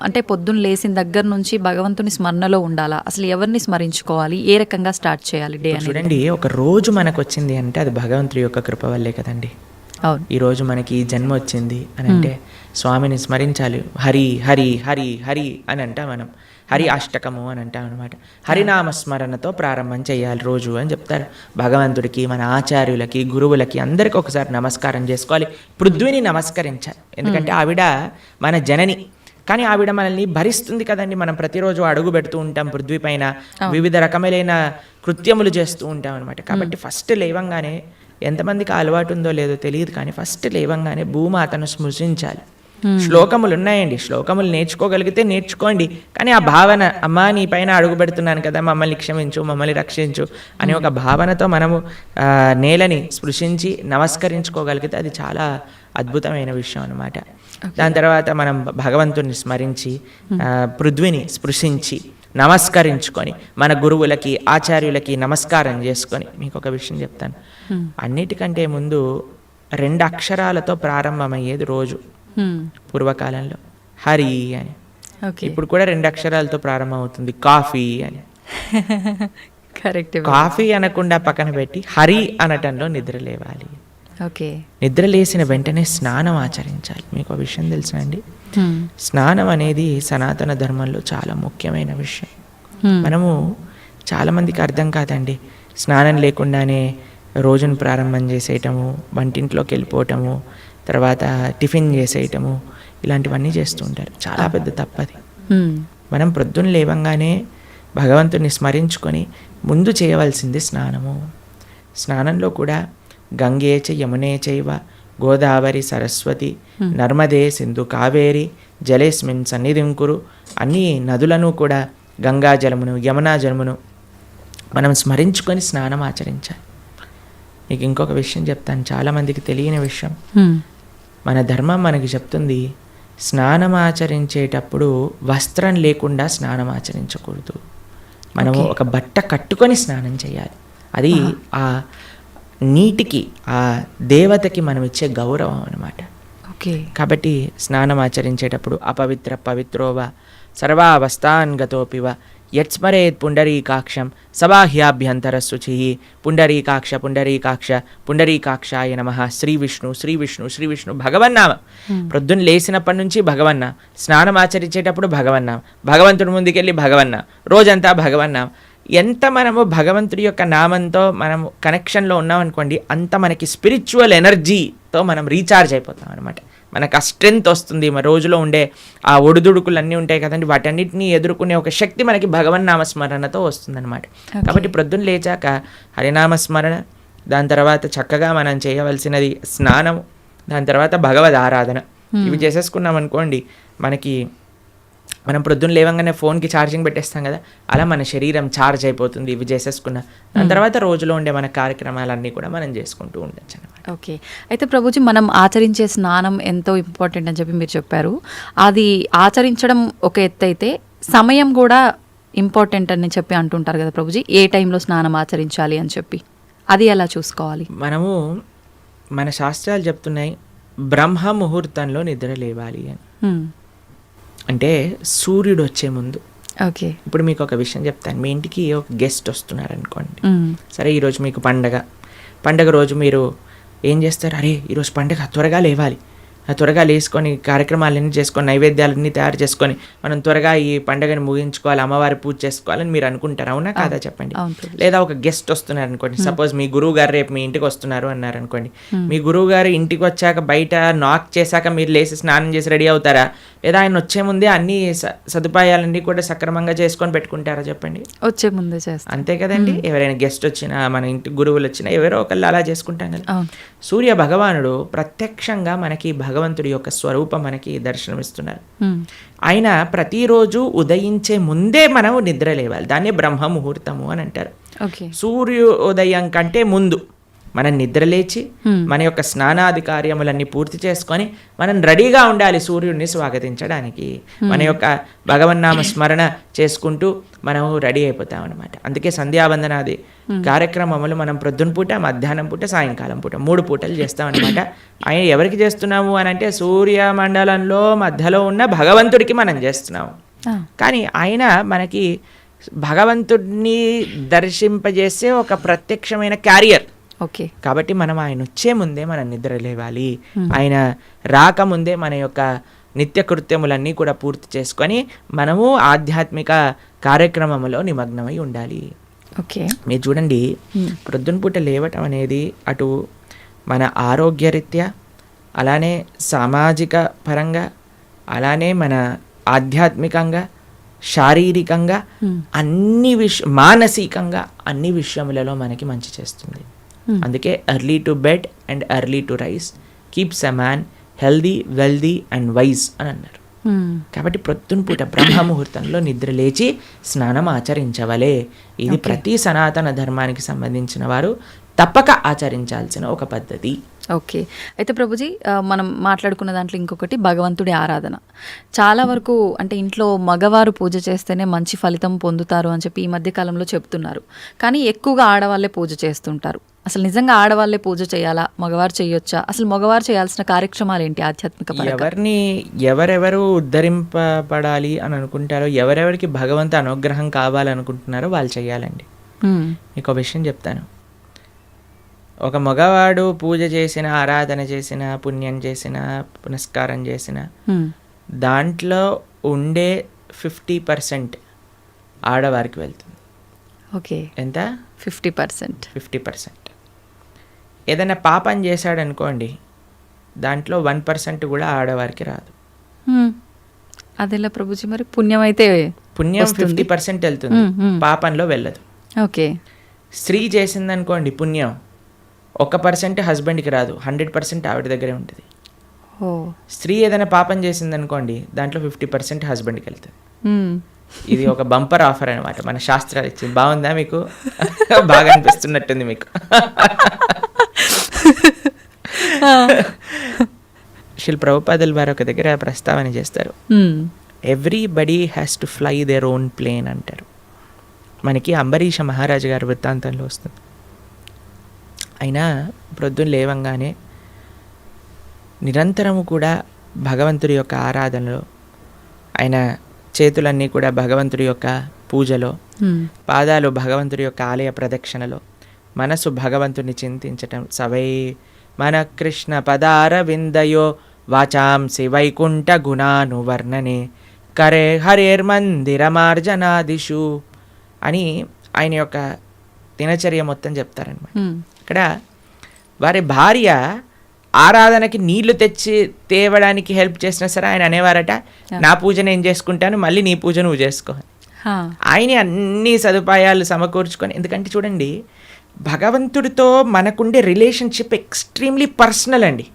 అంటే పొద్దున్న లేచిన దగ్గర నుంచి భగవంతుని స్మరణలో ఉండాలా? అసలు ఎవరిని స్మరించుకోవాలి? ఏ రకంగా స్టార్ట్ చేయాలి డే అనేది? చూడండి, ఒక రోజు మనకు వచ్చింది అంటే అది భగవంతుడి యొక్క కృప వల్లే కదండి. అవును. ఈరోజు మనకి ఈ జన్మ వచ్చింది అని అంటే స్వామిని స్మరించాలి. హరి హరి హరి హరి అని అంటాం మనం. హరి అష్టకము అని అంటాం అనమాట. హరినామస్మరణతో ప్రారంభం చేయాలి రోజు అని చెప్తారు. భగవంతుడికి, మన ఆచార్యులకి, గురువులకి అందరికీ ఒకసారి నమస్కారం చేసుకోవాలి. పృథ్వీని నమస్కరించాలి, ఎందుకంటే ఆవిడ మన జనని. కానీ ఆవిడ మనల్ని భరిస్తుంది కదండి. మనం ప్రతిరోజు అడుగు పెడుతూ ఉంటాం పృథ్వీ పైన, వివిధ రకములైన కృత్యములు చేస్తూ ఉంటాం అనమాట. కాబట్టి ఫస్ట్ లేవంగానే, ఎంతమందికి అలవాటు ఉందో లేదో తెలియదు కానీ ఫస్ట్ లేవంగానే భూమాతను స్మృశించాలి. శ్లోకములు ఉన్నాయండి, శ్లోకములు నేర్చుకోగలిగితే నేర్చుకోండి. కానీ ఆ భావన, అమ్మా నీ పైన అడుగు పెడుతున్నాను కదా, మమ్మల్ని క్షమించు, మమ్మల్ని రక్షించు అనే ఒక భావనతో మనము నేలని స్పృశించి నమస్కరించుకోగలిగితే అది చాలా అద్భుతమైన విషయం అనమాట. దాని తర్వాత మనం భగవంతుని స్మరించి పృథ్వీని స్పృశించి నమస్కరించుకొని మన గురువులకి, ఆచార్యులకి నమస్కారం చేసుకొని, మీకు ఒక విషయం చెప్తాను. అన్నిటికంటే ముందు 2 అక్షరాలతో ప్రారంభమయ్యేది రోజు పూర్వకాలంలో, హరి అని. ఇప్పుడు కూడా 2 అక్షరాలతో ప్రారంభం అవుతుంది, కాఫీ అని. కరెక్ట్. కాఫీ అనకుండా పక్కన పెట్టి హరి అనటంలో నిద్ర లేవాలి. ఓకే. నిద్ర లేసిన వెంటనే స్నానం ఆచరించాలి. మీకు ఆ విషయం తెలుసా అండి? స్నానం అనేది సనాతన ధర్మంలో చాలా ముఖ్యమైన విషయం. మనము చాలామందికి అర్థం కాదండి. స్నానం లేకుండానే రోజును ప్రారంభం చేసేయటము, వంటింట్లోకి వెళ్ళిపోవటము, తర్వాత టిఫిన్ చేసేయటము, ఇలాంటివన్నీ చేస్తూ ఉంటారు. చాలా పెద్ద తప్పది. మనం ప్రొద్దున లేవంగానే భగవంతుని స్మరించుకొని ముందు చేయవలసింది స్నానము. స్నానంలో కూడా గంగే చ యమునే చైవ గోదావరి సరస్వతి నర్మదే సింధు కావేరి జలేస్మిన్ సన్నిధిం కురు. అన్ని నదులను కూడా, గంగా జలమును, యమునా జలమును మనం స్మరించుకొని స్నానం ఆచరించాలి. మీకు ఇంకొక విషయం చెప్తాను, చాలామందికి తెలియని విషయం. మన ధర్మం మనకి చెప్తుంది, స్నానం ఆచరించేటప్పుడు వస్త్రం లేకుండా స్నానం ఆచరించకూడదు. మనము ఒక బట్ట కట్టుకొని స్నానం చేయాలి. అది ఆ నీటికి, ఆ దేవతకి మనం ఇచ్చే గౌరవం అన్నమాట. కాబట్టి స్నానం ఆచరించేటప్పుడు అపవిత్ర పవిత్రోవ సర్వావస్థాన్ గతోపివ యత్స్మరేత్ పుండరీకాక్షం సబాహ్యాభ్యంతర శుచి. పుండరీకాక్ష పుండరీకాక్ష పుండరీకాక్షాయ నమః. శ్రీ విష్ణు శ్రీ విష్ణు శ్రీ విష్ణు భగవన్నామ. ప్రొద్దున లేచినప్పటి నుంచి భగవన్నా, స్నానం ఆచరించేటప్పుడు భగవన్నా, భగవంతుడి ముందుకెళ్ళి భగవన్నా, రోజంతా భగవన్నా. ఎంత మనము భగవంతుడి యొక్క నామంతో మనం కనెక్షన్లో ఉన్నామనుకోండి, అంత మనకి స్పిరిచువల్ ఎనర్జీతో మనం రీఛార్జ్ అయిపోతాం అనమాట. మనకు ఆ స్ట్రెంగ్త్ వస్తుంది. మన రోజులో ఉండే ఆ ఒడిదుడుకులు అన్నీ ఉంటాయి కదండి, వాటన్నిటిని ఎదుర్కొనే ఒక శక్తి మనకి భగవన్నామస్మరణతో వస్తుందన్నమాట. కాబట్టి ప్రొద్దున లేచాక హరినామస్మరణ, దాని తర్వాత చక్కగా మనం చేయవలసినది స్నానం, దాని తర్వాత భగవద్ ఆరాధన. ఇవి చేసేసుకున్నాం అనుకోండి, మనం ప్రొద్దున లేవంగానే ఫోన్కి ఛార్జింగ్ పెట్టేస్తాం కదా, అలా మన శరీరం ఛార్జ్ అయిపోతుంది ఇవి చేసేసుకున్నా. దాని తర్వాత రోజులో ఉండే మన కార్యక్రమాలన్నీ కూడా మనం చేసుకుంటూ ఉండొచ్చు అనమాట. ఓకే. అయితే ప్రభుజీ, మనం ఆచరించే స్నానం ఎంతో ఇంపార్టెంట్ అని చెప్పి మీరు చెప్పారు. అది ఆచరించడం ఒక ఎత్తు అయితే సమయం కూడా ఇంపార్టెంట్ అని చెప్పి అంటుంటారు కదా ప్రభుజీ, ఏ టైంలో స్నానం ఆచరించాలి అని చెప్పి, అది ఎలా చూసుకోవాలి? మనము, మన శాస్త్రాలు చెప్తున్నాయి బ్రహ్మ ముహూర్తంలో నిద్ర లేవాలి అని. అంటే సూర్యుడు వచ్చే ముందు. ఓకే. ఇప్పుడు మీకు ఒక విషయం చెప్తాను. మీ ఇంటికి ఒక గెస్ట్ వస్తున్నారు అనుకోండి. సరే, ఈరోజు మీకు పండగ రోజు మీరు ఏం చేస్తారు? అరే ఈరోజు పండగ, త్వరగా లేవాలి, త్వరగా లేసుకొని కార్యక్రమాలన్నీ చేసుకొని నైవేద్యాలన్నీ తయారు చేసుకొని మనం త్వరగా ఈ పండుగని ముగించుకోవాలి, అమ్మవారి పూజ చేసుకోవాలని మీరు అనుకుంటారు. అవునా కాదా చెప్పండి? లేదా ఒక గెస్ట్ వస్తున్నారు అనుకోండి, సపోజ్ మీ గురువు గారు రేపు మీ ఇంటికి వస్తున్నారు అన్నారు అనుకోండి. మీ గురువు గారు ఇంటికి వచ్చాక బయట నాక్ చేశాక మీరు లేచి స్నానం చేసి రెడీ అవుతారా? లేదా ఆయన వచ్చే ముందే అన్ని సదుపాయాలన్నీ కూడా సక్రమంగా చేసుకొని పెట్టుకుంటారా చెప్పండి? వచ్చే ముందే చేస్తాం, అంతే కదండి. ఎవరైనా గెస్ట్ వచ్చినా, మన ఇంటి గురువులు వచ్చినా, ఎవరో ఒకళ్ళు అలా చేసుకుంటాం కదా. సూర్య భగవానుడు ప్రత్యక్షంగా మనకి భగవంతుడి యొక్క స్వరూపం మనకి దర్శనమిస్తున్నారు. ఆయన ప్రతిరోజు ఉదయించే ముందే మనం నిద్ర లేవాలి. దాన్ని బ్రహ్మ ముహూర్తము అని అంటారు. సూర్యోదయం కంటే ముందు మనం నిద్రలేచి మన యొక్క స్నానాది కార్యములన్నీ పూర్తి చేసుకొని మనం రెడీగా ఉండాలి సూర్యుడిని స్వాగతించడానికి. మన యొక్క భగవన్నామ స్మరణ చేసుకుంటూ మనము రెడీ అయిపోతాం అనమాట. అందుకే సంధ్యావందనాది కార్యక్రమములు మనం ప్రొద్దున పూట, మధ్యాహ్నం పూట, సాయంకాలం పూట 3 పూటలు చేస్తామన్నమాట. ఆయన ఎవరికి చేస్తున్నాము అని అంటే సూర్యమండలంలో మధ్యలో ఉన్న భగవంతుడికి మనం చేస్తున్నాము. కానీ ఆయన మనకి భగవంతుడిని దర్శింపజేసే ఒక ప్రత్యక్షమైన క్యారియర్. ఓకే, కాబట్టి మనం ఆయన వచ్చే ముందే మనం నిద్ర లేవాలి. ఆయన రాకముందే మన యొక్క నిత్య కృత్యములన్నీ కూడా పూర్తి చేసుకొని మనము ఆధ్యాత్మిక కార్యక్రమంలో నిమగ్నమై ఉండాలి. ఓకే, మీరు చూడండి, ప్రొద్దున పూట లేవటం అనేది అటు మన ఆరోగ్యరీత్యా, అలానే సామాజిక పరంగా, అలానే మన ఆధ్యాత్మికంగా, శారీరకంగా, అన్ని మానసికంగా అన్ని విషయములలో మనకి మంచి చేస్తుంది. అందుకే early to bed and early to rice keeps a man healthy, wealthy and wise అని అన్నారు. కాబట్టి ప్రొద్దున పూట బ్రహ్మముహూర్తంలో నిద్ర లేచి స్నానం ఆచరించవలే. ఇది ప్రతి సనాతన ధర్మానికి సంబంధించిన వారు తప్పక ఆచరించాల్సిన ఒక పద్ధతి. ఓకే, అయితే ప్రభుజీ మనం మాట్లాడుకున్న దాంట్లో ఇంకొకటి భగవంతుడి ఆరాధన. చాలా వరకు అంటే ఇంట్లో మగవారు పూజ చేస్తేనే మంచి ఫలితం పొందుతారు అని చెప్పి ఈ మధ్య కాలంలో చెప్తున్నారు. కానీ ఎక్కువగా ఆడవాళ్ళే పూజ చేస్తుంటారు. అసలు నిజంగా ఆడవాళ్ళే పూజ చేయాలా, మగవారు చేయొచ్చా? అసలు మగవారు చేయాల్సిన కార్యక్రమాలు ఏంటి ఆధ్యాత్మిక పరంగా? ఎవరెవరు ఉద్ధరింపబడాలి అని అనుకుంటారో, ఎవరెవరికి భగవంతు అనుగ్రహం కావాలనుకుంటున్నారో వాళ్ళు చేయాలండి. మీకు ఒక విషయం చెప్తాను. ఒక మగవాడు పూజ చేసిన, ఆరాధన చేసిన, పుణ్యం చేసిన, పునస్కారం చేసిన దాంట్లో ఉండే 50% ఆడవారికి వెళ్తుంది. ఓకే, ఎంత? 50%. ఏదైనా పాపం చేశాడనుకోండి, దాంట్లో 1% కూడా ఆడవారికి రాదు. అదెలా ప్రభుజీ? మరి పుణ్యం అయితే పుణ్యం 50% వెళ్తుంది, పాపంలో వెళ్ళదు. ఓకే, స్త్రీ చేసిందనుకోండి పుణ్యం 1% హస్బెండ్కి రాదు, 100% ఆవిడ దగ్గరే ఉంటుంది. స్త్రీ ఏదైనా పాపం చేసిందనుకోండి, దాంట్లో 50% హస్బెండ్కి వెళ్తుంది. ఇది ఒక బంపర్ ఆఫర్ అనమాట, మన శాస్త్రాలు ఇచ్చింది. బాగుందా మీకు? బాగా అనిపిస్తున్నట్టుంది మీకు. శిల్ ప్రభుపాదుల వారు ఒక దగ్గర ప్రస్తావన చేస్తారు, everybody has to fly their own plane అంటారు. మనకి అంబరీష మహారాజు గారి వృత్తాంతంలో వస్తుంది. అయినా ప్రొద్దున లేవంగానే నిరంతరము కూడా భగవంతుడి యొక్క ఆరాధనలో, ఆయన చేతులన్నీ కూడా భగవంతుడి యొక్క పూజలో, పాదాలు భగవంతుడి యొక్క ఆలయ ప్రదక్షిణలో, మనసు భగవంతుని చింతించటం. సవై మన కృష్ణ పదార విందయో వాచాంసి వైకుంఠ గుణానువర్ణనే కరే హరేర్మందిరమార్జనాదిషు అని ఆయన యొక్క దినచర్య మొత్తం చెప్తారనమాట. ఇక్కడ వారి భార్య ఆరాధనకి నీళ్లు తెచ్చి తేవడానికి హెల్ప్ చేసినా సరే ఆయన అనేవారట, నా పూజ నేను చేసుకుంటాను, మళ్ళీ నీ పూజ నువ్వు చేసుకో. ఆయన అన్ని సదుపాయాలు సమకూర్చుకొని, ఎందుకంటే చూడండి భగవంతుడితో మనకుండే రిలేషన్షిప్ ఎక్స్ట్రీమ్లీ పర్సనల్ అండి.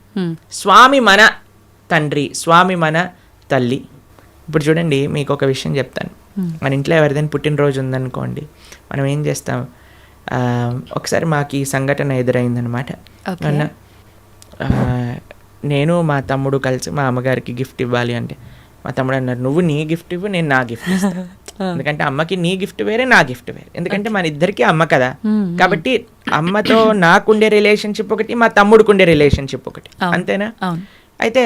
స్వామి మన తండ్రి, స్వామి మన తల్లి. ఇప్పుడు చూడండి మీకు ఒక విషయం చెప్తాను. మన ఇంట్లో ఎవరిదైనా పుట్టినరోజు ఉందనుకోండి, మనం ఏం చేస్తాం? ఒకసారి మాకు ఈ సంఘటన ఎదురైందనమాట. నేను మా తమ్ముడు కలిసి మా అమ్మగారికి గిఫ్ట్ ఇవ్వాలి అంటే, మా తమ్ముడు అన్నారు, నువ్వు నీ గిఫ్ట్ ఇవ్వు, నేను నా గిఫ్ట్ ఇస్తాను. ఎందుకంటే అమ్మకి నీ గిఫ్ట్ వేరే, నా గిఫ్ట్ వేరే. ఎందుకంటే మన ఇద్దరికి అమ్మ కదా. కాబట్టి అమ్మతో నాకుండే రిలేషన్షిప్ ఒకటి, మా తమ్ముడుకుండే రిలేషన్షిప్ ఒకటి, అంతేనా? అయితే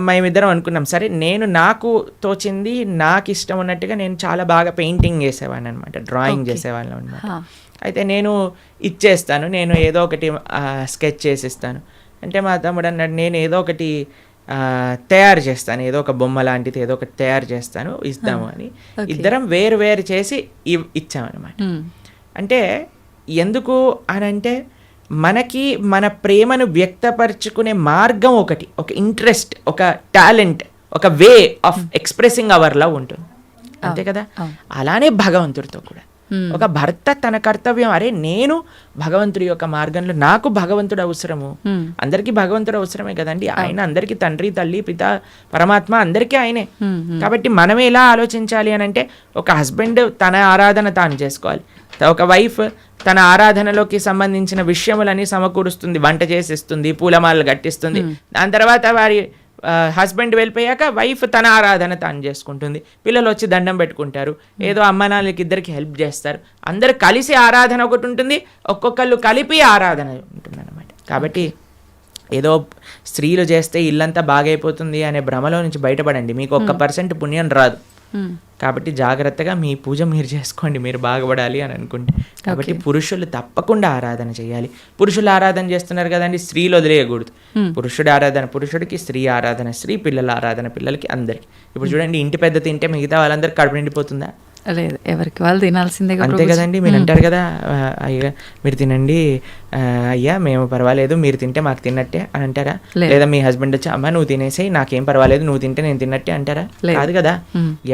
మేమిద్దరం అనుకున్నాం, సరే నేను నాకు తోచింది, నాకు ఇష్టం ఉన్నట్టుగా నేను చాలా బాగా పెయింటింగ్ చేసేవాడిని అనమాట, డ్రాయింగ్ చేసేవాళ్ళం అనమాట. అయితే నేను ఇచ్చేస్తాను, నేను ఏదో ఒకటి స్కెచ్ చేసిస్తాను అంటే, మా తమ్ముడు అన్నాడు, నేను ఏదో ఒకటి తయారు చేస్తాను, ఏదో ఒక బొమ్మ లాంటిది ఏదో ఒకటి తయారు చేస్తాను, ఇస్తాము అని ఇద్దరం వేరు వేరు చేసి ఇచ్చామన్నమాట. అంటే ఎందుకు అని అంటే, మనకి మన ప్రేమను వ్యక్తపరచుకునే మార్గం ఒకటి, ఒక ఇంట్రెస్ట్, ఒక టాలెంట్, ఒక way of expressing hour love ఉంటుంది, అంతే కదా. అలానే భగవంతుడితో కూడా ఒక భర్త తన కర్తవ్యం, అరే నేను భగవంతుడి యొక్క మార్గంలో, నాకు భగవంతుడు అవసరము, అందరికీ భగవంతుడు అవసరమే కదండి, ఆయన అందరికీ తండ్రి తల్లి పిత పరమాత్మ అందరికీ ఆయనే. కాబట్టి మనం ఎలా ఆలోచించాలి అని అంటే, ఒక హస్బెండ్ తన ఆరాధన తాను చేసుకోవాలి, ఒక వైఫ్ తన ఆరాధనలోకి సంబంధించిన విషయములని సమకూరుస్తుంది, వంట చేసిస్తుంది, పూలమాలలు కట్టిస్తుంది. దాని తర్వాత వారి హస్బెండ్ వెళ్ళిపోయాక వైఫ్ తన ఆరాధన తాను చేసుకుంటుంది, పిల్లలు వచ్చి దండం పెట్టుకుంటారు, ఏదో అమ్మ నాన్నలకి ఇద్దరికి హెల్ప్ చేస్తారు, అందరు కలిసి ఆరాధన ఒకటి ఉంటుంది, ఒక్కొక్కళ్ళు కలిపి ఆరాధన ఉంటుంది అన్నమాట. కాబట్టి ఏదో స్త్రీలు చేస్తే ఇల్లంతా బాగైపోతుంది అనే భ్రమలో నుంచి బయటపడండి, మీకు 1% పుణ్యం రాదు. కాబట్టి జాగ్రత్తగా మీ పూజ మీరు చేసుకోండి, మీరు బాగుపడాలి అని అనుకుంటే. కాబట్టి పురుషులు తప్పకుండా ఆరాధన చేయాలి. పురుషులు ఆరాధన చేస్తున్నారు కదండి, స్త్రీలు వదిలేయకూడదు. పురుషుడి ఆరాధన పురుషుడికి, స్త్రీ ఆరాధన స్త్రీ, పిల్లల ఆరాధన పిల్లలకి, అందరికి. ఇప్పుడు చూడండి, ఇంటి పెద్ద తింటే మిగతా వాళ్ళందరికీ కడుపు నిండిపోతుందా? లేదు, ఎవరికి వాళ్ళు తినాల్సిందే, అంతే కదండి. మీరు అంటారు కదా, అయ్యా మీరు తినండి, అయ్యా మేము పర్వాలేదు, మీరు తింటే మాకు తిన్నట్టే అని అంటారా? లేదా మీ హస్బెండ్ వచ్చి అమ్మ నువ్వు తినేసి నాకేం పర్వాలేదు, నువ్వు తింటే నేను తిన్నట్టే అంటారా? కాదు కదా.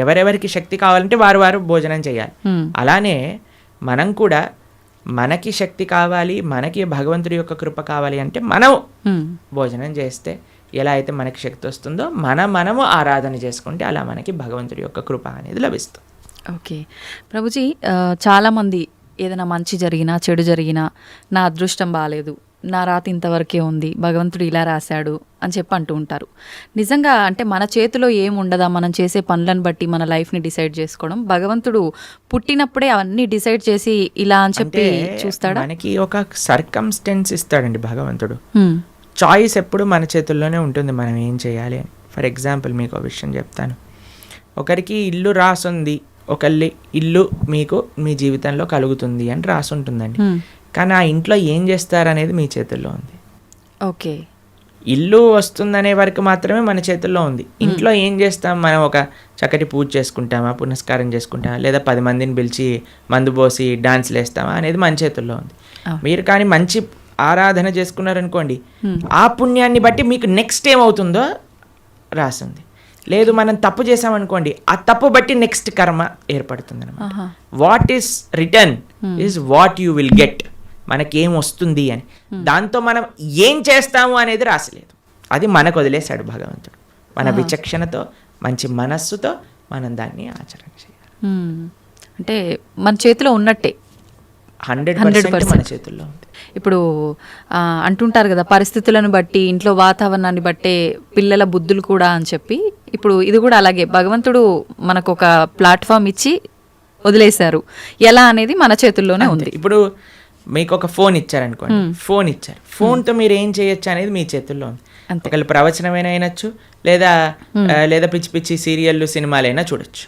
ఎవరెవరికి శక్తి కావాలంటే వారు వారు భోజనం చేయాలి. అలానే మనం కూడా మనకి శక్తి కావాలి, మనకి భగవంతుడి యొక్క కృప కావాలి అంటే మనం భోజనం చేస్తే ఎలా అయితే మనకి శక్తి వస్తుందో మనము ఆరాధన చేసుకుంటే అలా మనకి భగవంతుడి యొక్క కృప అనేది లభిస్తుంది. ఓకే ప్రభుజీ, చాలామంది ఏదైనా మంచి జరిగినా చెడు జరిగినా నా అదృష్టం బాగాలేదు, నా రాత ఇంతవరకే ఉంది, భగవంతుడు ఇలా రాశాడు అని చెప్పి అంటూ ఉంటారు. నిజంగా అంటే మన చేతిలో ఏముండదా, మనం చేసే పనులను బట్టి మన లైఫ్ని డిసైడ్ చేసుకోవడం? భగవంతుడు పుట్టినప్పుడే అవన్నీ డిసైడ్ చేసి ఇలా అని చెప్పి చూస్తాడా? మనకి ఒక సర్కమ్స్టెన్స్ ఇస్తాడండి భగవంతుడు. చాయిస్ ఎప్పుడు మన చేతుల్లోనే ఉంటుంది, మనం ఏం చేయాలి అని. ఫర్ ఎగ్జాంపుల్ మీకు ఒక విషయం చెప్తాను. ఒకరికి ఇల్లు రాసుంది, ఒకళ్ళ ఇల్లు మీకు మీ జీవితంలో కలుగుతుంది అని రాసి ఉంటుందండి. కానీ ఆ ఇంట్లో ఏం చేస్తారనేది మీ చేతుల్లో ఉంది. ఓకే, ఇల్లు వస్తుందనే వరకు మాత్రమే మన చేతుల్లో ఉంది. ఇంట్లో ఏం చేస్తాం, మనం ఒక చక్కటి పూజ చేసుకుంటామా, పునస్కారం చేసుకుంటామా, లేదా 10 మందిని పిలిచి మందు పోసి డాన్స్లు వేస్తామా అనేది మన చేతుల్లో ఉంది. మీరు కానీ మంచి ఆరాధన చేసుకున్నారనుకోండి, ఆ పుణ్యాన్ని బట్టి మీకు నెక్స్ట్ ఏమవుతుందో రాసింది. లేదు మనం తప్పు చేసామనుకోండి, ఆ తప్పు బట్టి నెక్స్ట్ కర్మ ఏర్పడుతుంది అనమాట. What is return is what you will get. మనకేం వస్తుంది అని, దాంతో మనం ఏం చేస్తాము అనేది రాసలేదు, అది మనకు వదిలేశాడు భగవంతుడు. మన విచక్షణతో మంచి మనస్సుతో మనం దాన్ని ఆచరణ చేయాలి. అంటే మన చేతిలో ఉన్నట్టే, 100% మన చేతుల్లో ఉంది. ఇప్పుడు అంటుంటారు కదా, పరిస్థితులను బట్టి ఇంట్లో వాతావరణాన్ని బట్టే పిల్లల బుద్ధులు కూడా అని చెప్పి, ఇప్పుడు ఇది కూడా అలాగే భగవంతుడు మనకు ఒక ప్లాట్ఫామ్ ఇచ్చి వదిలేశారు, ఎలా అనేది మన చేతుల్లోనే ఉంది. ఇప్పుడు మీకు ఒక ఫోన్ ఇచ్చారనుకోండి, ఫోన్ ఇచ్చారు, ఫోన్తో మీరు ఏం చేయొచ్చు అనేది మీ చేతుల్లో ఉంది. ఒకళ్ళు ప్రవచనమైనా అయినచ్చు, లేదా పిచ్చి పిచ్చి సీరియళ్ళు సినిమాలైనా చూడొచ్చు.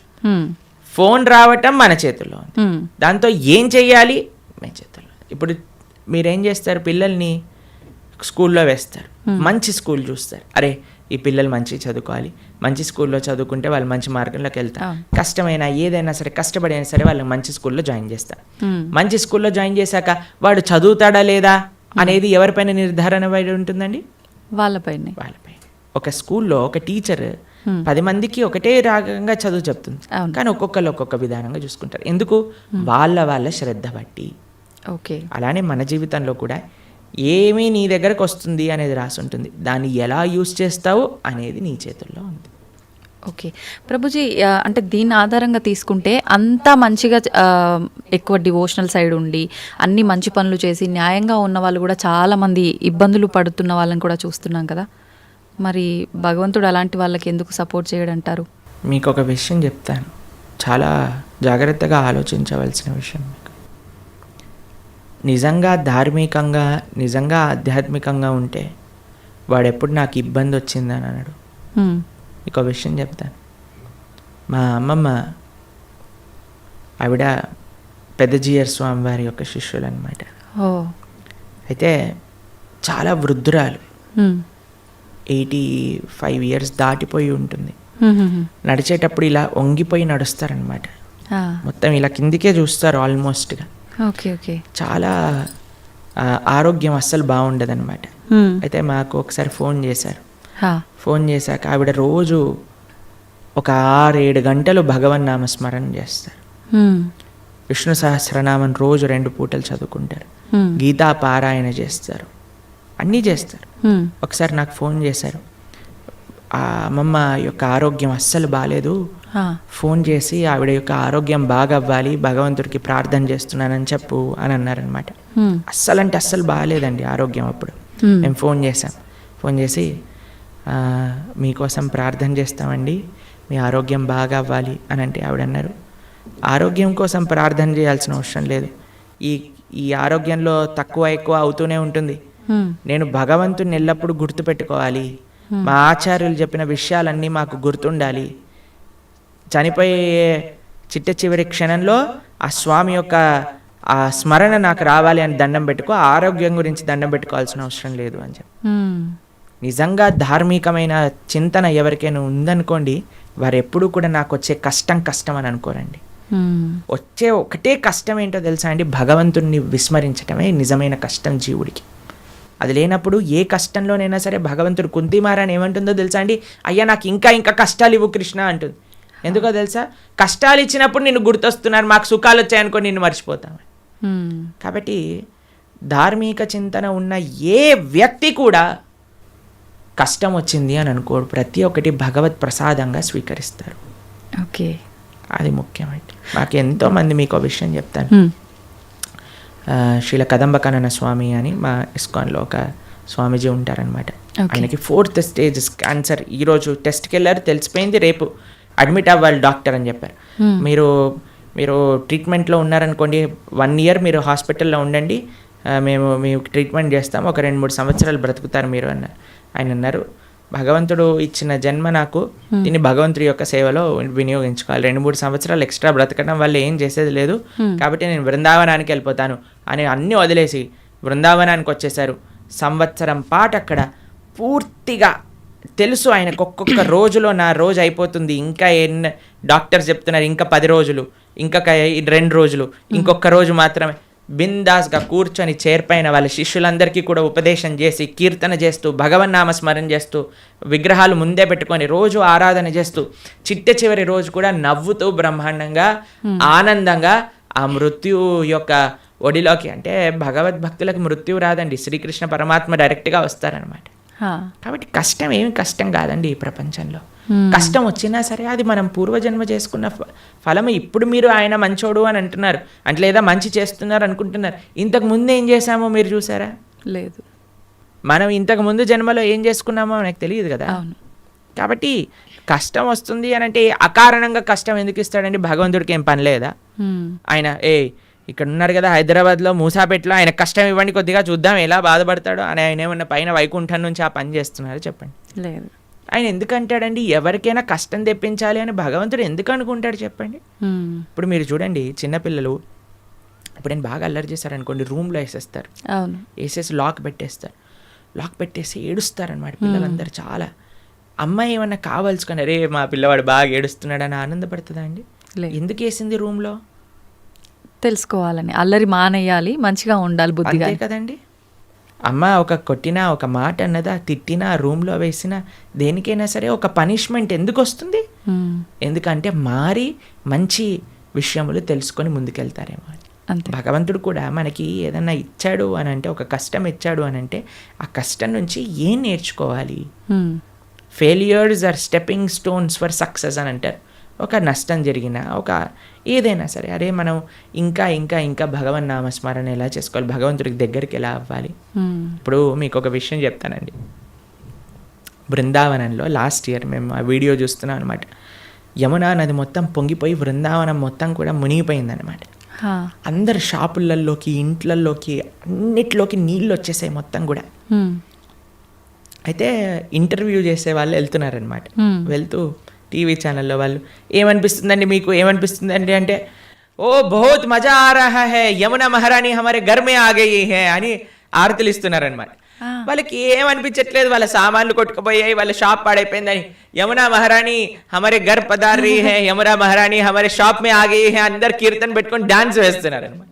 ఫోన్ రావటం మన చేతుల్లో ఉంది, దాంతో ఏం చెయ్యాలి మీ చేతుల్లో. ఇప్పుడు మీరేం చేస్తారు, పిల్లల్ని స్కూల్లో వేస్తారు, మంచి స్కూల్ చూస్తారు, అరే ఈ పిల్లలు మంచి చదువుకోవాలి, మంచి స్కూల్లో చదువుకుంటే వాళ్ళు మంచి మార్గంలోకి వెళ్తారు, కష్టమైనా ఏదైనా సరే కష్టపడి అయినా సరే వాళ్ళని మంచి స్కూల్లో జాయిన్ చేస్తారు. మంచి స్కూల్లో జాయిన్ చేశాక వాడు చదువుతాడా లేదా అనేది ఎవరిపైన నిర్ధారణ పడి ఉంటుందండి? వాళ్ళపైన. ఒక స్కూల్లో ఒక టీచర్ 10 మందికి ఒకటే రాగంగా చదువు చెప్తుంది, కానీ ఒక్కొక్కరు ఒక్కొక్క విధానంగా చూసుకుంటారు. ఎందుకు? వాళ్ళ శ్రద్ధ బట్టి. ఓకే, అలానే మన జీవితంలో కూడా ఏమీ నీ దగ్గరకు వస్తుంది అనేది రాసి ఉంటుంది, దాన్ని ఎలా యూజ్ చేస్తావు అనేది నీ చేతుల్లో ఉంది. ఓకే ప్రభుజీ, అంటే దీని ఆధారంగా తీసుకుంటే అంతా మంచిగా ఎక్కువ డివోషనల్ సైడ్ ఉండి అన్ని మంచి పనులు చేసి న్యాయంగా ఉన్న వాళ్ళు కూడా చాలామంది ఇబ్బందులు పడుతున్న వాళ్ళని కూడా చూస్తున్నాం కదా, మరి భగవంతుడు అలాంటి వాళ్ళకి ఎందుకు సపోర్ట్ చేయడంటారు? మీకు ఒక విషయం చెప్తాను, చాలా జాగ్రత్తగా ఆలోచించవలసిన విషయం. మీకు నిజంగా ధార్మికంగా, నిజంగా ఆధ్యాత్మికంగా ఉంటే వాడు ఎప్పుడు నాకు ఇబ్బంది వచ్చిందని అన్నాడు. మీకు ఒక విషయం చెప్తాను, మా అమ్మమ్మ ఆవిడ పెద్దజీయర్ స్వామి వారి యొక్క శిష్యులు అనమాట. అయితే చాలా వృద్ధురాలు, 85 years దాటిపోయి ఉంటుంది. నడిచేటప్పుడు ఇలా వంగిపోయి నడుస్తారనమాట, మొత్తం ఇలా కిందికే చూస్తారు ఆల్మోస్ట్గా. చాలా ఆరోగ్యం అస్సలు బాగుండదు అనమాట. అయితే మాకు ఒకసారి ఫోన్ చేశారు. ఫోన్ చేశాక ఆవిడ రోజు ఒక 6-7 గంటలు భగవన్ నామస్మరణ చేస్తారు. విష్ణు సహస్రనామం రోజు 2 పూటలు చదువుకుంటారు, గీతా పారాయణ చేస్తారు, అన్నీ చేస్తారు. ఒకసారి నాకు ఫోన్ చేశారు, ఆ అమ్మమ్మ యొక్క ఆరోగ్యం అస్సలు బాగాలేదు, ఫోన్ చేసి ఆవిడ యొక్క ఆరోగ్యం బాగా అవ్వాలి, భగవంతుడికి ప్రార్థన చేస్తున్నానని చెప్పు అని అన్నారనమాట. అస్సలు అంటే అస్సలు బాగాలేదండి ఆరోగ్యం. అప్పుడు మేము ఫోన్ చేసాం, ఫోన్ చేసి మీకోసం ప్రార్థన చేస్తామండి, మీ ఆరోగ్యం బాగా అవ్వాలి అని అంటే ఆవిడ అన్నారు, ఆరోగ్యం కోసం ప్రార్థన చేయాల్సిన అవసరం లేదు, ఈ ఆరోగ్యంలో తక్కువ ఎక్కువ అవుతూనే ఉంటుంది, నేను భగవంతుని ఎల్లప్పుడూ గుర్తుపెట్టుకోవాలి, మా ఆచార్యులు చెప్పిన విషయాలన్నీ మాకు గుర్తుండాలి, చనిపోయే చిట్ట చివరి క్షణంలో ఆ స్వామి యొక్క ఆ స్మరణ నాకు రావాలి అని దండం పెట్టుకో, ఆరోగ్యం గురించి దండం పెట్టుకోవాల్సిన అవసరం లేదు అని చెప్పి. నిజంగా ధార్మికమైన చింతన ఎవరికైనా ఉందనుకోండి, వారు ఎప్పుడూ కూడా నాకు వచ్చే కష్టం అని అనుకోరండి. వచ్చే ఒకటే కష్టం ఏంటో తెలుసా అండి, భగవంతుణ్ణి విస్మరించటమే నిజమైన కష్టం జీవుడికి. అది లేనప్పుడు ఏ కష్టంలోనైనా సరే భగవంతుడు కుంతిమారాని ఏమంటుందో తెలుసా అండి, అయ్యా నాకు ఇంకా కష్టాలు ఇవ్వు కృష్ణ అంటుంది. ఎందుకో తెలుసా, కష్టాలు ఇచ్చినప్పుడు నిన్ను గుర్తొస్తున్నారు, మాకు సుఖాలు వచ్చాయనుకో నిన్ను మర్చిపోతాం. కాబట్టి ధార్మిక చింతన ఉన్న ఏ వ్యక్తి కూడా కష్టం వచ్చింది అని అనుకోడు, ప్రతి ఒక్కటి భగవత్ ప్రసాదంగా స్వీకరిస్తారు. ఓకే, అది ముఖ్యమండి. మాకు ఎంతోమంది, మీకు ఒక విషయం చెప్తాను, శ్రీల కదంబకానన స్వామి అని మా ఇస్కాన్లో ఒక స్వామీజీ ఉంటారనమాట. ఆయనకి 4th స్టేజ్ క్యాన్సర్. ఈరోజు టెస్ట్కి వెళ్ళారు, తెలిసిపోయింది, రేపు అడ్మిట్ అవ్వాలి డాక్టర్ అని చెప్పారు. మీరు ట్రీట్మెంట్లో ఉన్నారనుకోండి, 1 year మీరు హాస్పిటల్లో ఉండండి, మేము మీకు ట్రీట్మెంట్ చేస్తాము, ఒక 2-3 సంవత్సరాలు బ్రతుకుతారు మీరు అన్నారు. ఆయన అన్నారు, భగవంతుడు ఇచ్చిన జన్మ నాకు, దీన్ని భగవంతుడి యొక్క సేవలో వినియోగించుకోవాలి, 2-3 సంవత్సరాలు ఎక్స్ట్రా బ్రతకడం వల్ల ఏం చేసేది లేదు, కాబట్టి నేను బృందావనానికి వెళ్ళిపోతాను అని అన్నీ వదిలేసి బృందావనానికి వచ్చేసారు. సంవత్సరం పాటు అక్కడ పూర్తిగా తెలుసు ఆయనకు, ఒక్కొక్క రోజులో నా రోజు అయిపోతుంది, ఇంకా డాక్టర్స్ చెప్తున్నారు ఇంకా 10 రోజులు, ఇంకా 2 రోజులు, ఇంకొక రోజు మాత్రమే. బిందాస్గా కూర్చొని చేర్పైన వాళ్ళ శిష్యులందరికీ కూడా ఉపదేశం చేసి, కీర్తన చేస్తూ, భగవన్నామ స్మరణ చేస్తూ, విగ్రహాలు ముందే పెట్టుకొని రోజు ఆరాధన చేస్తూ, చివరి రోజు కూడా నవ్వుతూ బ్రహ్మాండంగా ఆనందంగా ఆ మృత్యు యొక్క ఒడిలోకి, అంటే భగవద్భక్తులకు మృత్యు రాదండి, శ్రీకృష్ణ పరమాత్మ డైరెక్ట్గా వస్తారనమాట. కాబట్టి కష్టం ఏమి కష్టం కాదండి ఈ ప్రపంచంలో. కష్టం వచ్చినా సరే అది మనం పూర్వజన్మ చేసుకున్న ఫలము. ఇప్పుడు మీరు ఆయన మంచోడు అని అంటున్నారు అంటే, లేదా మంచి చేస్తున్నారు అనుకుంటున్నారు, ఇంతకు ముందు ఏం చేశామో మీరు చూసారా? లేదు. మనం ఇంతకు ముందు జన్మలో ఏం చేసుకున్నామో మనకు తెలియదు కదా. కాబట్టి కష్టం వస్తుంది అని అంటే అకారణంగా కష్టం ఎందుకు ఇస్తాడండి? భగవంతుడికి ఏం పని లేదా? ఆయన ఇక్కడ ఉన్నారు కదా హైదరాబాద్లో మూసాపేటలో, ఆయన కష్టం ఇవ్వండి కొద్దిగా చూద్దాం ఎలా బాధపడతాడో అని ఆయన ఏమన్నా పైన వైకుంఠం నుంచి ఆ పని చేస్తున్నారో చెప్పండి. లేదు. ఆయన ఎందుకు అంటాడండి ఎవరికైనా కష్టం తెప్పించాలి అని భగవంతుడు ఎందుకు అనుకుంటాడు చెప్పండి? ఇప్పుడు మీరు చూడండి, చిన్నపిల్లలు ఇప్పుడు నేను బాగా అల్లరి చేశారనుకోండి, రూమ్లో వేసేస్తారు, వేసేసి లాక్ పెట్టేస్తారు, లాక్ పెట్టేసి ఏడుస్తారనమాట పిల్లలందరూ చాలా. అమ్మాయి ఏమన్నా కావాల్సుకొని అరే మా పిల్లవాడు బాగా ఏడుస్తున్నాడు అని ఆనందపడుతుందా అండి? ఎందుకు వేసింది రూమ్లో? తెలుసుకోవాలని, అల్లరి మానేయాలి, మంచిగా ఉండాలి బుద్ధిగా కదండి. అమ్మ ఒక కొట్టినా, ఒక మాట అన్నదా, తిట్టినా, రూమ్లో వేసినా, దేనికైనా సరే ఒక పనిష్మెంట్ ఎందుకు వస్తుంది? ఎందుకంటే మారి మంచి విషయములు తెలుసుకొని ముందుకెళ్తారేమో అని. భగవంతుడు కూడా మనకి ఏదన్నా ఇచ్చాడు అని అంటే, ఒక కష్టం ఇచ్చాడు అని అంటే, ఆ కష్టం నుంచి ఏం నేర్చుకోవాలి? Failures are stepping stones for success అని అంటారు. ఒక నష్టం జరిగినా, ఒక ఏదైనా సరే, అరే మనం ఇంకా ఇంకా ఇంకా భగవన్ నామస్మరణ ఎలా చేసుకోవాలి, భగవంతుడికి దగ్గరికి ఎలా అవ్వాలి. ఇప్పుడు మీకు ఒక విషయం చెప్తానండి. బృందావనంలో లాస్ట్ ఇయర్ మేము ఆ వీడియో చూస్తున్నాం అనమాట. యమునా నది మొత్తం పొంగిపోయి బృందావనం మొత్తం కూడా మునిగిపోయిందనమాట. అందరు షాపులలోకి, ఇంట్లలోకి, అన్నిట్లోకి నీళ్ళు వచ్చేసాయి మొత్తం కూడా. అయితే ఇంటర్వ్యూ చేసే వాళ్ళు వెళ్తున్నారనమాట. వెళ్తూ టీవీ ఛానల్లో వాళ్ళు ఏమనిపిస్తుందండి మీకు, ఏమనిపిస్తుందండి అంటే, ఓ బహుత్ మజా ఆ రహా హై, యమునా మహారాణి హమారే ఘర్ మే ఆ గయి హై అని ఆరతులు ఇస్తున్నారనమాట. వాళ్ళకి ఏమనిపించట్లేదు, వాళ్ళ సామాన్లు కొట్టుకుపోయాయి, వాళ్ళ షాప్ పాడైపోయిందని. యమునా మహారాణి హమారే ఘర్ పధార్ రహీ హై, యమునా మహారాణి హమారే షాప్ మే ఆ గయి హై, అందరు కీర్తన పెట్టుకొని డాన్స్ వేస్తున్నారు అనమాట.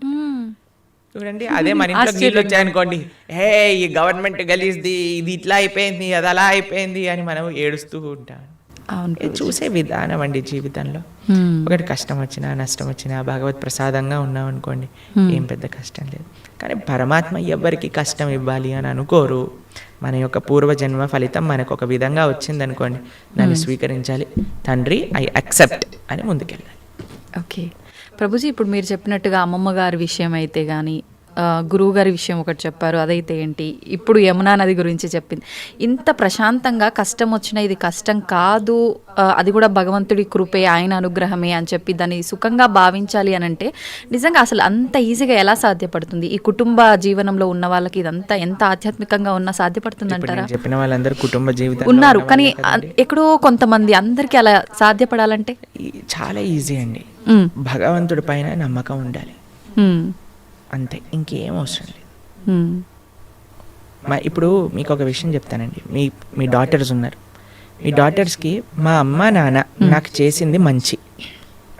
చూడండి, అదే మన ఇంట్లో నీళ్ళు వచ్చాయనుకోండి, హే ఈ గవర్నమెంట్ గలీజ్ది, ఇది ఇట్లా అయిపోయింది, అది అలా అయిపోయింది అని మనం ఏడుస్తూ ఉంటాం. అవును ఇది చూసే విధానం అండి జీవితంలో. ఒకటి కష్టం వచ్చినా నష్టం వచ్చినా భగవత్ ప్రసాదంగా ఉన్నాం అనుకోండి, ఏం పెద్ద కష్టం లేదు. కానీ పరమాత్మ ఎవ్వరికి కష్టం ఇవ్వాలి అని అనుకోరు. మన యొక్క పూర్వజన్మ ఫలితం మనకు ఒక విధంగా వచ్చిందనుకోండి, దాన్ని స్వీకరించాలి. తండ్రి ఐ యాక్సెప్ట్ అని ముందుకెళ్ళాలి. ఓకే ప్రభుజీ, ఇప్పుడు మీరు చెప్పినట్టుగా అమ్మమ్మ గారి విషయం అయితే కానీ, గురువు గారి విషయం ఒకటి చెప్పారు, అదైతే ఏంటి, ఇప్పుడు యమునా నది గురించి చెప్పింది. ఇంత ప్రశాంతంగా కష్టం వచ్చినా ఇది కష్టం కాదు, అది కూడా భగవంతుడి కృపే, ఆయన అనుగ్రహమే అని చెప్పి దాన్ని సుఖంగా భావించాలి అని అంటే నిజంగా అసలు అంత ఈజీగా ఎలా సాధ్యపడుతుంది? ఈ కుటుంబ జీవనంలో ఉన్న వాళ్ళకి ఇదంతా ఎంత ఆధ్యాత్మికంగా ఉన్నా సాధ్యపడుతుంది అంటారా? చెప్పిన వాళ్ళందరూ కుటుంబ జీవితం ఉన్నారు, కానీ ఎక్కడో కొంతమంది, అందరికీ అలా సాధ్యపడాలంటే చాలా ఈజీ అండి. భగవంతుడి పైన నమ్మకం ఉండాలి, అంతే, ఇంకేం అవసరం లేదు. ఇప్పుడు మీకు ఒక విషయం చెప్తానండి. మీ డాటర్స్ ఉన్నారు, మీ డాటర్స్కి మా అమ్మ నాన్న నాకు చేసింది మంచి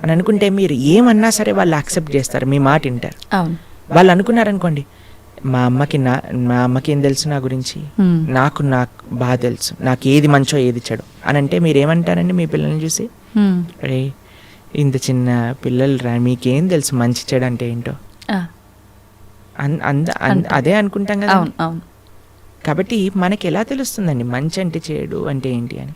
అని అనుకుంటే మీరు ఏమన్నా సరే వాళ్ళు యాక్సెప్ట్ చేస్తారు, మీ మాట వింటారు. వాళ్ళు అనుకున్నారనుకోండి, మా అమ్మకి ఏం తెలుసు నా గురించి, నాకు బాగా తెలుసు, నాకు ఏది మంచో ఏది చెడు అని అంటే మీరు ఏమంటారండి మీ పిల్లల్ని చూసి? అరే ఇంత చిన్న పిల్లలు రా, మీకేం తెలుసు మంచి చెడు అంటే ఏంటో, అదే అనుకుంటాం కదా. కాబట్టి మనకి ఎలా తెలుస్తుందండి మంచి అంటే చెడు అంటే ఏంటి అని?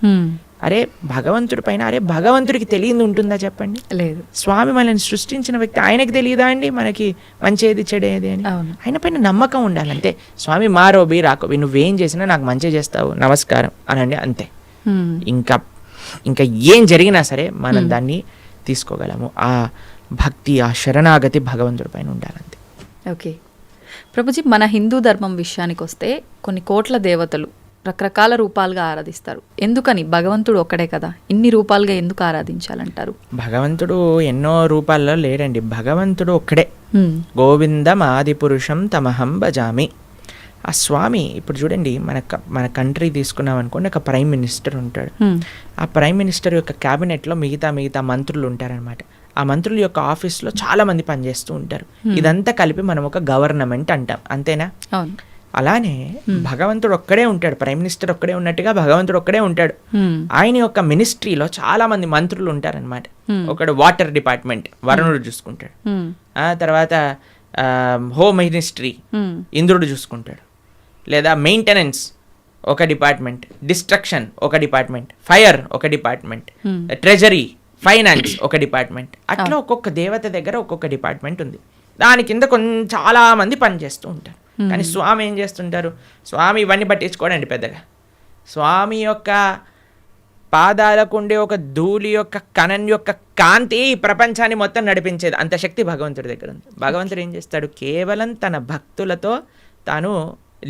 అరే భగవంతుడి పైన, అరే భగవంతుడికి తెలియదు ఉంటుందా చెప్పండి? లేదు. స్వామి మనల్ని సృష్టించిన వ్యక్తి, ఆయనకి తెలియదా అండి మనకి మంచి ఏది చెడేది అని? ఆయన పైన నమ్మకం ఉండాలంతే. స్వామి మారోబి రాకోబి, నువ్వేం చేసినా నాకు మంచి చేస్తావు, నమస్కారం అనండి, అంతే. ఇంకా ఏం జరిగినా సరే మనం దాన్ని తీసుకోగలము. ఆ భక్తి, ఆ శరణాగతి భగవంతుడి పైన ఉండాలంతే. ఓకే ప్రభుజీ, మన హిందూ ధర్మం విషయానికి వస్తే కొన్ని కోట్ల దేవతలు రకరకాల రూపాలుగా ఆరాధిస్తారు. ఎందుకని? భగవంతుడు ఒక్కడే కదా, ఇన్ని రూపాలుగా ఎందుకు ఆరాధించాలంటారు? భగవంతుడు ఎన్నో రూపాల్లో లేడండి, భగవంతుడు ఒక్కడే. గోవిందం ఆది పురుషం తమహం భజామి. ఆ స్వామి, ఇప్పుడు చూడండి, మన కంట్రీ తీసుకున్నాం అనుకోండి, ఒక ప్రైమ్ మినిస్టర్ ఉంటాడు. ఆ ప్రైమ్ మినిస్టర్ యొక్క క్యాబినెట్లో మిగతా మంత్రులు ఉంటారనమాట. ఆ మంత్రుల యొక్క ఆఫీస్లో చాలా మంది పనిచేస్తూ ఉంటారు. ఇదంతా కలిపి మనం ఒక గవర్నమెంట్ అంటాం, అంతేనా? అలానే భగవంతుడు ఒక్కడే ఉంటాడు, ప్రైమ్ మినిస్టర్ ఒక్కడే ఉన్నట్టుగా భగవంతుడు ఒక్కడే ఉంటాడు. ఆయన యొక్క మినిస్ట్రీలో చాలా మంది మంత్రులు ఉంటారనమాట. ఒకడు వాటర్ డిపార్ట్మెంట్, వరుణుడు చూసుకుంటాడు. ఆ తర్వాత హోమ్ మినిస్ట్రీ ఇంద్రుడు చూసుకుంటాడు. లేదా మెయింటెనెన్స్ ఒక డిపార్ట్మెంట్, డిస్ట్రక్షన్ ఒక డిపార్ట్మెంట్, ఫైర్ ఒక డిపార్ట్మెంట్, ట్రెజరీ, ఫైనాన్స్ ఒక డిపార్ట్మెంట్. అట్లా ఒక్కొక్క దేవత దగ్గర ఒక్కొక్క డిపార్ట్మెంట్ ఉంది. దాని కింద చాలా మంది పనిచేస్తూ ఉంటారు. కానీ స్వామి ఏం చేస్తుంటారు? స్వామి ఇవన్నీ పట్టించుకోడండి పెద్దగా. స్వామి యొక్క పాదాలకు ఉండే ఒక ధూళి యొక్క కణం యొక్క కాంతి ఈ ప్రపంచాన్ని మొత్తం నడిపించేది, అంత శక్తి భగవంతుడి దగ్గర ఉంది. భగవంతుడు ఏం చేస్తాడు? కేవలం తన భక్తులతో తాను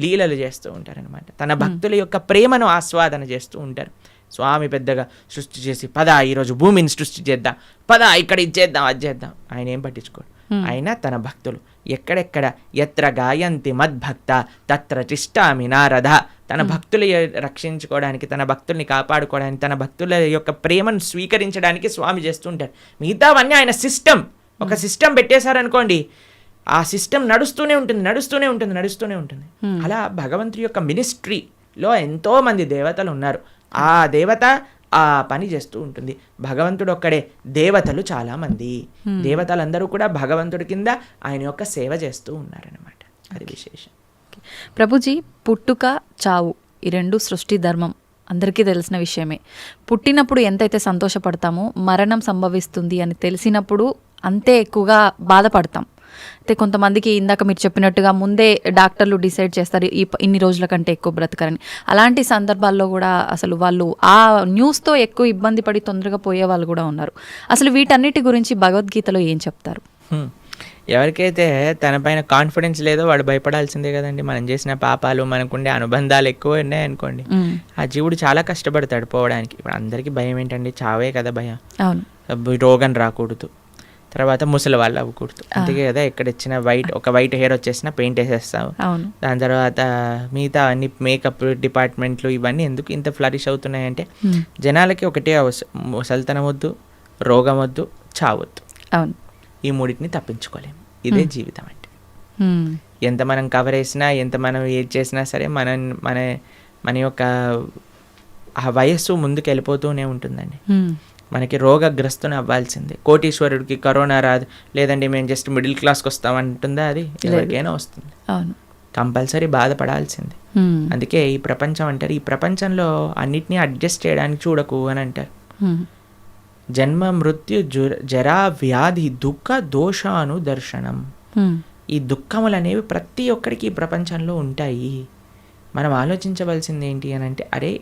లీలలు చేస్తూ ఉంటారనమాట. తన భక్తుల యొక్క ప్రేమను ఆస్వాదన చేస్తూ ఉంటారు. స్వామి పెద్దగా సృష్టి చేసి, పద ఈరోజు భూమిని సృష్టి చేద్దాం, పద ఇక్కడ ఇది చేద్దాం, అది చేద్దాం, ఆయన ఏం పట్టించుకోడు. ఆయన తన భక్తులు ఎక్కడెక్కడ ఎత్ర గాయంతి మద్భక్త తత్ర తిష్టామి నారద, తన భక్తులు రక్షించుకోవడానికి, తన భక్తుల్ని కాపాడుకోవడానికి, తన భక్తుల యొక్క ప్రేమను స్వీకరించడానికి స్వామి చేస్తుంటారు. మిగతావన్నీ ఆయన సిస్టమ్, ఒక సిస్టమ్ పెట్టేశారనుకోండి, ఆ సిస్టమ్ నడుస్తూనే ఉంటుంది. అలా భగవంతుడి యొక్క మినిస్ట్రీలో ఎంతో మంది దేవతలు ఉన్నారు. ఆ దేవత ఆ పని చేస్తూ ఉంటుంది. భగవంతుడు ఒక్కడే, దేవతలు చాలా మంది. దేవతలందరూ కూడా భగవంతుడి కింద ఆయన యొక్క సేవ చేస్తూ ఉన్నారనమాట. అది విశేషం. ప్రభుజీ, పుట్టుక చావు ఈ రెండు సృష్టి ధర్మం అందరికీ తెలిసిన విషయమే. పుట్టినప్పుడు ఎంతైతే సంతోషపడతామో, మరణం సంభవిస్తుంది అని తెలిసినప్పుడు అంతే ఎక్కువగా బాధపడతాం. అయితే కొంతమందికి ఇందాక మీరు చెప్పినట్టుగా ముందే డాక్టర్లు డిసైడ్ చేస్తారు ఇన్ని రోజుల కంటే ఎక్కువ బ్రతకరని. అలాంటి సందర్భాల్లో కూడా అసలు వాళ్ళు ఆ న్యూస్తో ఎక్కువ ఇబ్బంది పడి తొందరగా పోయే వాళ్ళు కూడా ఉన్నారు. అసలు వీటన్నిటి గురించి భగవద్గీతలో ఏం చెప్తారు? ఎవరికైతే తన పైన కాన్ఫిడెన్స్ లేదో వాడు భయపడాల్సిందే కదండి. మనం చేసిన పాపాలు, మనకుండే అనుబంధాలు ఎక్కువ ఉన్నాయనుకోండి, ఆ జీవుడు చాలా కష్టపడతాడు పోవడానికి. ఇప్పుడు అందరికీ భయం ఏంటండి? చావే కదా భయం. రోగం రాకూడదు, తర్వాత ముసలి వాళ్ళు అవ్వకూడదు, అందుకే కదా ఎక్కడిచ్చిన వైట్ హెయిర్ వచ్చేసిన పెయింట్ వేసేస్తాం. దాని తర్వాత మిగతా అన్ని మేకప్ డిపార్ట్మెంట్లు ఇవన్నీ ఎందుకు ఇంత ఫ్లరిష్ అవుతున్నాయంటే జనాలకి ఒకటే ముసలితనం వద్దు, రోగం వద్దు, చావద్దు. ఈ మూడింటిని తప్పించుకోలేము. ఇదే జీవితం అంటే. ఎంత మనం కవర్ వేసినా, ఎంత మనం ఏది చేసినా సరే మన యొక్క ఆ వయస్సు ముందుకు వెళ్ళిపోతూనే ఉంటుందండి. హ్మ్. మనకి రోగగ్రస్తుని అవ్వాల్సిందే. కోటీశ్వరుడికి కరోనా రాదు, లేదండి మేము జస్ట్ మిడిల్ క్లాస్కి వస్తామంటుందా? అది ఎవరికైనా వస్తుంది. అవును. కంపల్సరీ బాధపడాల్సిందే. హ్మ్. అందుకే ఈ ప్రపంచం అంటారు, ఈ ప్రపంచంలో అన్నిటినీ అడ్జస్ట్ చేయడానికి చూడకు అని అంటారు. హ్మ్. జన్మ మృత్యు జరా వ్యాధి దుఃఖ దోషాను దర్శనం. హ్మ్. ఈ దుఃఖములు అనేవి ప్రతి ఒక్కరికి ఈ ప్రపంచంలో ఉంటాయి. మనం ఆలోచించవలసింది ఏంటి అని అంటే, అరే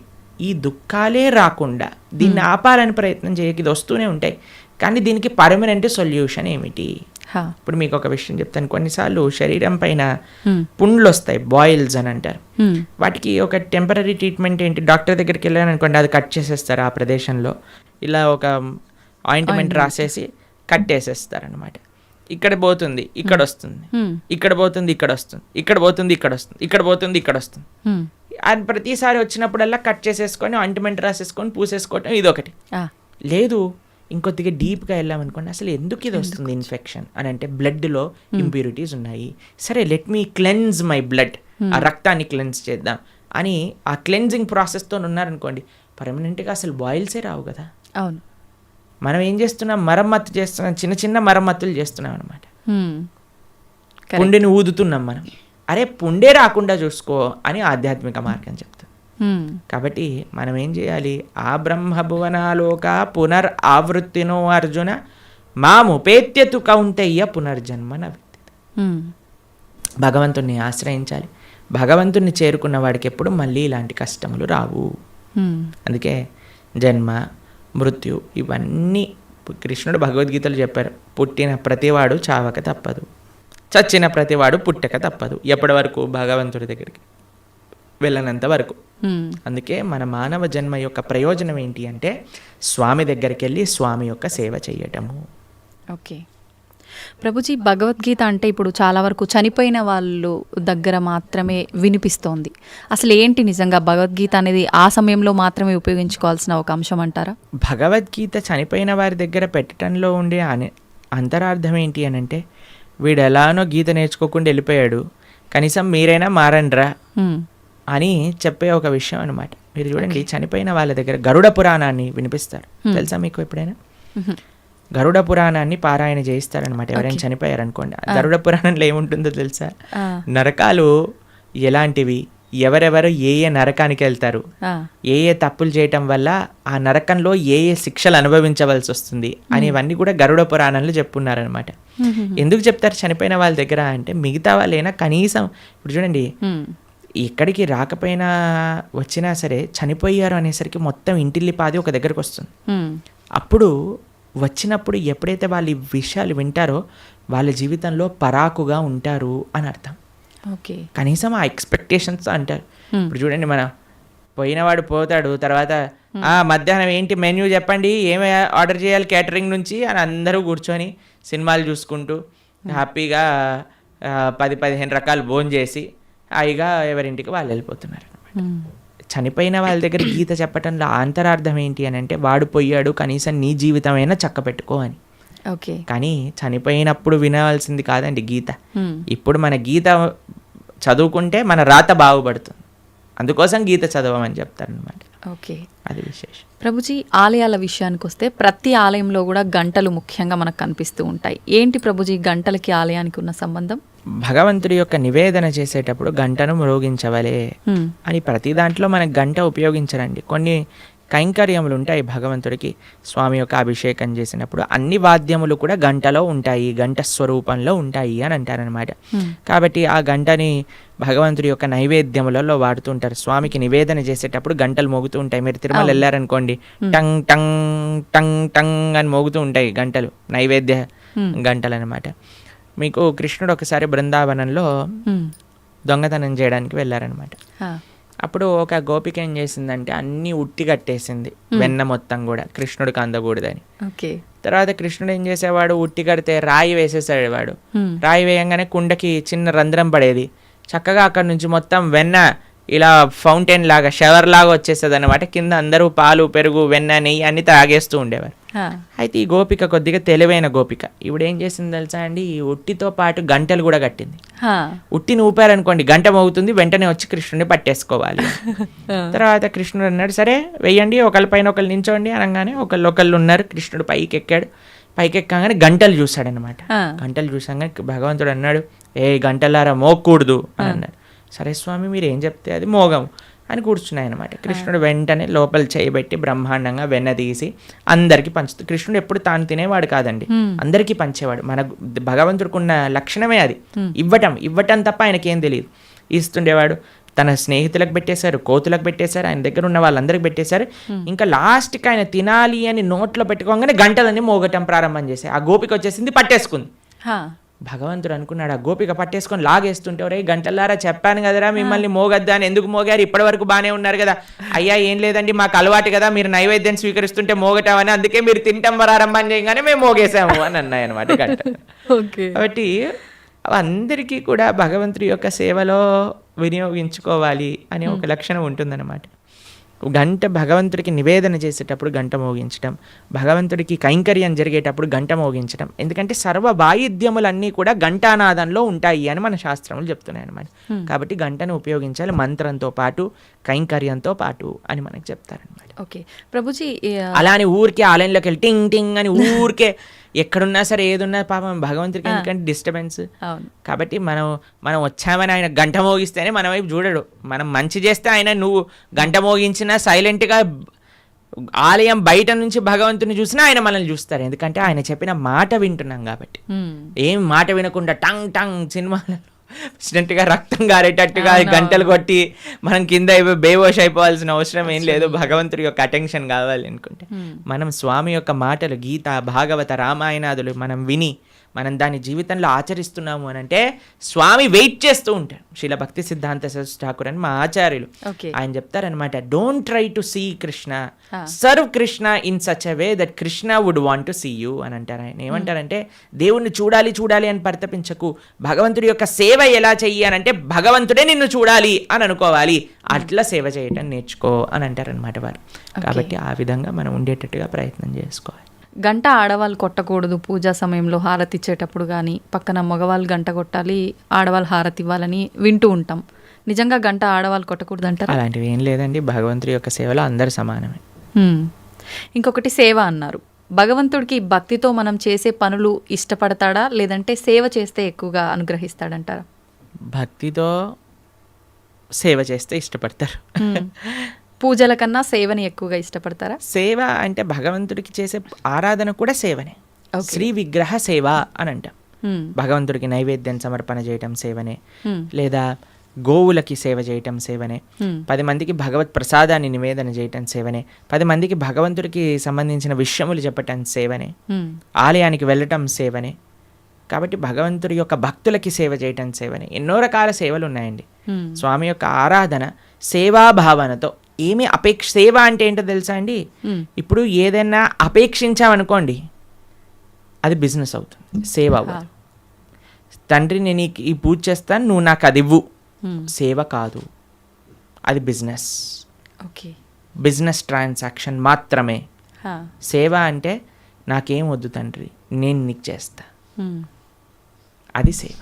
ఈ దుఃఖాలే రాకుండా దీన్ని ఆపాలని ప్రయత్నం చేయక, ఇది వస్తూనే ఉంటాయి, కానీ దీనికి పర్మనెంట్ సొల్యూషన్ ఏమిటి? హా. ఇప్పుడు మీకు ఒక విషయం చెప్తాను. కొన్నిసార్లు శరీరం పైన హ్మ్. పుండ్లు వస్తాయి, బాయిల్స్ అని అంటారు. హ్మ్. వాటికి ఒక టెంపరీ ట్రీట్మెంట్ ఏంటి, డాక్టర్ దగ్గరికి వెళ్ళాను అనుకోండి, అది కట్ చేసేస్తారు. ఆ ప్రదేశంలో ఇలా ఒక ఆయింట్మెంట్ రాసేసి కట్టేసేస్తారు అనమాట. ఇక్కడ పోతుంది, ఇక్కడ వస్తుంది, హ్మ్. ఇక్కడ పోతుంది, ఇక్కడ వస్తుంది, ఇక్కడ పోతుంది, ఇక్కడ వస్తుంది, ఇక్కడ పోతుంది, ఇక్కడ వస్తుంది. హ్మ్. అది ప్రతిసారి వచ్చినప్పుడల్లా కట్ చేసేసుకొని ఆయింట్మెంట్ రాసేసుకొని పూసేసుకోవటం ఇదొకటి. ఆ. లేదు, ఇంకొద్దిగా డీప్గా వెళ్ళామనుకోండి, అసలు ఎందుకు ఇది వస్తుంది ఇన్ఫెక్షన్ అని అంటే, బ్లడ్లో ఇంప్యూరిటీస్ ఉన్నాయి. సరే, let me cleanse my blood, ఆ రక్తాన్ని క్లెన్స్ చేద్దాం అని ఆ క్లెన్జింగ్ ప్రాసెస్తో ఉన్నారనుకోండి, పర్మనెంట్గా అసలు బాయిల్సే రావు కదా. అవును. మనం ఏం చేస్తున్నాం, మరమ్మత్తు చేస్తున్నాం, చిన్న చిన్న మరమ్మతులు చేస్తున్నాం అనమాట. హ్మ్. పుండిని ఊదుతున్నాం మనం. అరే పుండే రాకుండా చూసుకో అని ఆధ్యాత్మిక మార్గం చెప్తాం. హ్మ్. కాబట్టి మనం ఏం చేయాలి, ఆ బ్రహ్మభువనాలోక పునర్ ఆవృత్తినో అర్జున మాముపేత్యతు కౌంతయ్య పునర్జన్మన. హ్మ్. భగవంతుణ్ణి ఆశ్రయించాలి. భగవంతుణ్ణి చేరుకున్న వాడికి ఎప్పుడు మళ్ళీ ఇలాంటి కష్టములు రావు. హ్మ్. అందుకే జన్మ మృత్యు ఇవన్నీ కృష్ణుడు భగవద్గీతలు చెప్పారు. పుట్టిన ప్రతివాడు చావక తప్పదు, చచ్చిన ప్రతివాడు పుట్టక తప్పదు. ఎప్పటి వరకు? భగవంతుడి దగ్గరికి వెళ్ళనంత వరకు. హ్మ్. అందుకే మన మానవ జన్మ యొక్క ప్రయోజనం ఏంటి అంటే, స్వామి దగ్గరికి వెళ్ళి స్వామి యొక్క సేవ చేయటము. ఓకే ప్రభుజీ, భగవద్గీత అంటే ఇప్పుడు చాలా వరకు చనిపోయిన వాళ్ళు దగ్గర మాత్రమే వినిపిస్తోంది. అసలు ఏంటి నిజంగా భగవద్గీత అనేది ఆ సమయంలో మాత్రమే ఉపయోగించుకోవాల్సిన ఒక అంశం అంటారా? భగవద్గీత చనిపోయిన వారి దగ్గర పెట్టడంలో ఉండే అంతరార్థం ఏంటి అని అంటే, వీడు ఎలానో గీత నేర్చుకోకుండా వెళ్ళిపోయాడు, కనీసం మీరైనా మారండ్రా హ్మ్. అని చెప్పే ఒక విషయం అనమాట. మీరు చూడండి, చనిపోయిన వాళ్ళ దగ్గర గరుడ పురాణాన్ని వినిపిస్తారు. తెలుసా మీకు ఎప్పుడైనా? గరుడ పురాణాన్ని పారాయణ చేయిస్తారనమాట ఎవరైనా చనిపోయారనుకోండి. గరుడ పురాణంలో ఏముంటుందో తెలుసా? నరకాలు ఎలాంటివి, ఎవరెవరు ఏ ఏ నరకానికి వెళ్తారు, ఏ ఏ తప్పులు చేయటం వల్ల ఆ నరకంలో ఏ ఏ శిక్షలు అనుభవించవలసి వస్తుంది అనేవన్నీ కూడా గరుడ పురాణంలో చెప్పున్నారనమాట. ఎందుకు చెప్తారు చనిపోయిన వాళ్ళ దగ్గర అంటే, మిగతా వాళ్ళైనా కనీసం ఇప్పుడు చూడండి, ఎక్కడికి రాకపోయినా వచ్చినా సరే చనిపోయారు అనేసరికి మొత్తం ఇంటిల్లిపాది ఒక దగ్గరకు వస్తుంది. అప్పుడు వచ్చినప్పుడు ఎప్పుడైతే వాళ్ళు ఈ విషయాలు వింటారో వాళ్ళ జీవితంలో పరాకుగా ఉంటారు అని అర్థం. ఓకే, కనీసం ఆ ఎక్స్పెక్టేషన్స్ అంటారు. ఇప్పుడు చూడండి, మన పోయినవాడు పోతాడు, తర్వాత మధ్యాహ్నం ఏంటి మెన్యూ చెప్పండి, ఏమి ఆర్డర్ చేయాలి క్యాటరింగ్ నుంచి అని అందరూ కూర్చొని సినిమాలు చూసుకుంటూ హ్యాపీగా 10-15 రకాలు భోజనం చేసి హాయిగా ఎవరింటికి వాళ్ళు వెళ్ళిపోతున్నారు. చనిపోయిన వాళ్ళ దగ్గర గీత చెప్పటంలో అంతరార్థం ఏంటి అని అంటే, వాడు పోయాడు, కనీసం నీ జీవితమైనా చక్క పెట్టుకో అని. ఓకే, కానీ చనిపోయినప్పుడు వినవలసింది కాదండి గీత. ఇప్పుడు మన గీత చదువుకుంటే మన రాత బాగుపడుతుంది, అందుకోసం గీత చదవమని చెప్తారనమాట. ఓకే, అది విశేషం. ప్రభుజీ, ఆలయాల విషయానికి వస్తే ప్రతి ఆలయంలో కూడా గంటలు ముఖ్యంగా మనకు కనిపిస్తూ ఉంటాయి. ఏంటి ప్రభుజీ గంటలకి ఆలయానికి ఉన్న సంబంధం? భగవంతుడి యొక్క నివేదన చేసేటప్పుడు గంటను మ్రోగించవలే అని ప్రతి దాంట్లో మనకు గంట ఉపయోగించరండి. కొన్ని కైంకర్యములు ఉంటాయి భగవంతుడికి. స్వామి యొక్క అభిషేకం చేసినప్పుడు అన్ని వాద్యములు కూడా గంటలో ఉంటాయి, గంట స్వరూపంలో ఉంటాయి అని అంటారనమాట. కాబట్టి ఆ గంటని భగవంతుడి యొక్క నైవేద్యములలో వాడుతుంటారు. స్వామికి నివేదన చేసేటప్పుడు గంటలు మోగుతూ ఉంటాయి. మీరు తిరుమల వెళ్ళారనుకోండి, టంగ్ టంగ్ టంగ్ టంగ్ అని మోగుతూ ఉంటాయి గంటలు, నైవేద్య గంటలు అనమాట. మీకు కృష్ణుడు ఒకసారి బృందావనంలో దొంగతనం చేయడానికి వెళ్ళారనమాట. అప్పుడు ఒక గోపిక ఏం చేసిందంటే అన్నీ ఉట్టి కట్టేసింది, వెన్న మొత్తం కూడా, కృష్ణుడికి అందకూడదని. తర్వాత కృష్ణుడు ఏం చేసేవాడు, ఉట్టి కడితే రాయి వేసేసాడు వాడు. రాయి వేయంగానే కుండకి చిన్న రంధ్రం పడేది. చక్కగా అక్కడ నుంచి మొత్తం వెన్న ఇలా ఫౌంటైన్ లాగా షవర్ లాగా వచ్చేస్తుంది అనమాట. కింద అందరూ పాలు పెరుగు వెన్న నెయ్యి అన్ని తాగేస్తూ ఉండేవారు. అయితే ఈ గోపిక కొద్దిగా తెలివైన గోపిక. ఇప్పుడు ఏం చేసింది తెలుసా అండి, ఈ ఉట్టితో పాటు గంటలు కూడా కట్టింది. ఉట్టిని ఊపారనుకోండి గంట మోగుతుంది, వెంటనే వచ్చి కృష్ణుడిని పట్టేసుకోవాలి. తర్వాత కృష్ణుడు అన్నాడు సరే వెయ్యండి, ఒకళ్ళ పైన ఒకళ్ళు నించోండి అనగానే ఒకళ్ళు ఉన్నారు. కృష్ణుడు పైకి ఎక్కాడు. పైకి ఎక్కగానే గంటలు చూశాడనమాట. గంటలు చూసాగానే భగవంతుడు అన్నాడు గంటలారా మోగకూడదు అని అన్నాడు. సరే స్వామి మీరు ఏం చెప్తే అది మోగం అని కూర్చున్నాయన్నమాట. కృష్ణుడు వెంటనే లోపల చేయబెట్టి బ్రహ్మాండంగా వెన్న తీసి అందరికీ పంచుతుంది. కృష్ణుడు ఎప్పుడు తాను తినేవాడు కాదండి, అందరికీ పంచేవాడు. మన భగవంతుడికి ఉన్న లక్షణమే అది, ఇవ్వటం తప్ప ఆయనకేం తెలియదు. ఇస్తుండేవాడు. తన స్నేహితులకు పెట్టేశారు, కోతులకు పెట్టేశారు, ఆయన దగ్గర ఉన్న వాళ్ళందరికి పెట్టేశారు. ఇంకా లాస్ట్కి ఆయన తినాలి అని నోట్లో పెట్టుకోగానే గంటలన్నీ మోగటం ప్రారంభం చేశాయి. ఆ గోపిక వచ్చేసింది, పట్టేసుకుంది. భగవంతుడు అనుకున్నాడు ఆ గోపిక పట్టేసుకొని లాగేస్తుంటే ఒరే గంటలారా చెప్పాను కదరా మిమ్మల్ని మోగద్దా అని, ఎందుకు మోగారు, ఇప్పటి వరకు బాగానే ఉన్నారు కదా. అయ్యా ఏం లేదండి మాకు అలవాటు కదా, మీరు నైవేద్యం స్వీకరిస్తుంటే మోగటామని, అందుకే మీరు తింటాం ప్రారంభం చేయగానే మేము మోగేసాము అని అన్నాయి అనమాట గంట. కాబట్టి అందరికీ కూడా భగవంతుడి యొక్క సేవలో వినియోగించుకోవాలి అనే ఒక లక్షణం ఉంటుందన్నమాట. గంట భగవంతుడికి నివేదన చేసేటప్పుడు గంట మోగించడం, భగవంతుడికి కైంకర్యం జరిగేటప్పుడు గంట మోగించడం. ఎందుకంటే సర్వ వాయిద్యములన్నీ కూడా ఘంటానాదంలో ఉంటాయి అని మన శాస్త్రములు చెప్తున్నాయి అన్నమాట. కాబట్టి గంటను ఉపయోగించాలి మంత్రంతో పాటు కైంకర్యంతో పాటు అని మనకు చెప్తారనమాట. ఓకే ప్రభుజీ, అలా అని ఊరికే ఆలయంలోకి వెళ్ళి టింగ్ టింగ్ అని ఊరికే ఎక్కడున్నా సరే ఏదున్నా పాపం భగవంతుడికి ఎందుకంటే డిస్టర్బెన్స్. కాబట్టి మనం వచ్చామని ఆయన గంట మోగిస్తేనే మన వైపు చూడడు. మనం మంచి చేస్తే ఆయన నువ్వు గంట మోగించినా సైలెంట్గా ఆలయం బయట నుంచి భగవంతుని చూసినా ఆయన మనల్ని చూస్తారు. ఎందుకంటే ఆయన చెప్పిన మాట వింటున్నాం కాబట్టి. ఏం మాట వినకుండా టంగ్ టంగ్ సినిమాలో గా రక్తం గారేటట్టుగా గంటలు కొట్టి మనం కింద బేవోష్ అయిపోవాల్సిన అవసరం ఏం లేదు. భగవంతుడి యొక్క అటెన్షన్ కావాలి అనుకుంటే మనం స్వామి యొక్క మాటలు గీత భాగవత రామాయణాదులు మనం విని మనం దాని జీవితంలో ఆచరిస్తున్నాము అని అంటే స్వామి వెయిట్ చేస్తూ ఉంటారు. శ్రీల భక్తి సిద్ధాంత సరస్వతి ఠాకూర్ అని మా ఆచార్యులు ఆయన చెప్తారనమాట, don't try to see Krishna, serve Krishna in such a way that Krishna would want to see you అని అంటారు. ఆయన ఏమంటారంటే దేవుణ్ణి చూడాలి అని పరితపించకు, భగవంతుడి యొక్క సేవ ఎలా చెయ్యి అని అంటే భగవంతుడే నిన్ను చూడాలి అని అనుకోవాలి, అట్లా సేవ చేయటం నేర్చుకో అని అంటారనమాట వారు. కాబట్టి ఆ విధంగా మనం ఉండేటట్టుగా ప్రయత్నం చేసుకోవాలి. గంట ఆడవాళ్ళు కొట్టకూడదు పూజా సమయంలో హారతి ఇచ్చేటప్పుడు, కానీ పక్కన మగవాళ్ళు గంట కొట్టాలి ఆడవాళ్ళు హారతి ఇవ్వాలని వింటూ ఉంటాం. నిజంగా గంట ఆడవాళ్ళు కొట్టకూడదు అంటారు? అలాంటివి ఏం లేదండి, భగవంతుడి యొక్క సేవలో అందరు సమానమే. ఇంకొకటి సేవ అన్నారు. భగవంతుడికి భక్తితో మనం చేసే పనులు ఇష్టపడతాడా, లేదంటే సేవ చేస్తే ఎక్కువగా అనుగ్రహిస్తాడంటారా? భక్తితో సేవ చేస్తే ఇష్టపడతారు. పూజల కన్నా సేవని ఎక్కువగా ఇష్టపడతారా? సేవ అంటే భగవంతుడికి చేసే ఆరాధన కూడా సేవనే. శ్రీ విగ్రహ సేవ అని అంటాం. భగవంతుడికి నైవేద్యం సమర్పణ చేయటం సేవనే, లేదా గోవులకి సేవ చేయటం సేవనే, 10 మందికి భగవత్ ప్రసాదాన్ని నివేదన చేయటం సేవనే, 10 మందికి భగవంతుడికి సంబంధించిన విషయములు చెప్పటం సేవనే, ఆలయానికి వెళ్ళటం సేవనే. కాబట్టి భగవంతుడి యొక్క భక్తులకి సేవ చేయటం సేవనే. ఎన్నో రకాల సేవలు ఉన్నాయండి. స్వామి యొక్క ఆరాధన సేవాభావనతో ఏమి సేవ అంటే ఏంటో తెలుసా అండి, ఇప్పుడు ఏదైనా అపేక్షించామనుకోండి అది బిజినెస్ అవుతుంది, సేవ అవ్వదు. తండ్రి నేను నీకు ఈ పూజ చేస్తాను నువ్వు నాకు అది ఇవ్వు, సేవ కాదు, అది బిజినెస్. బిజినెస్ ట్రాన్సాక్షన్ మాత్రమే. సేవ అంటే నాకేం వద్దు తండ్రి నేను నీకు చేస్తా, అది సేవ.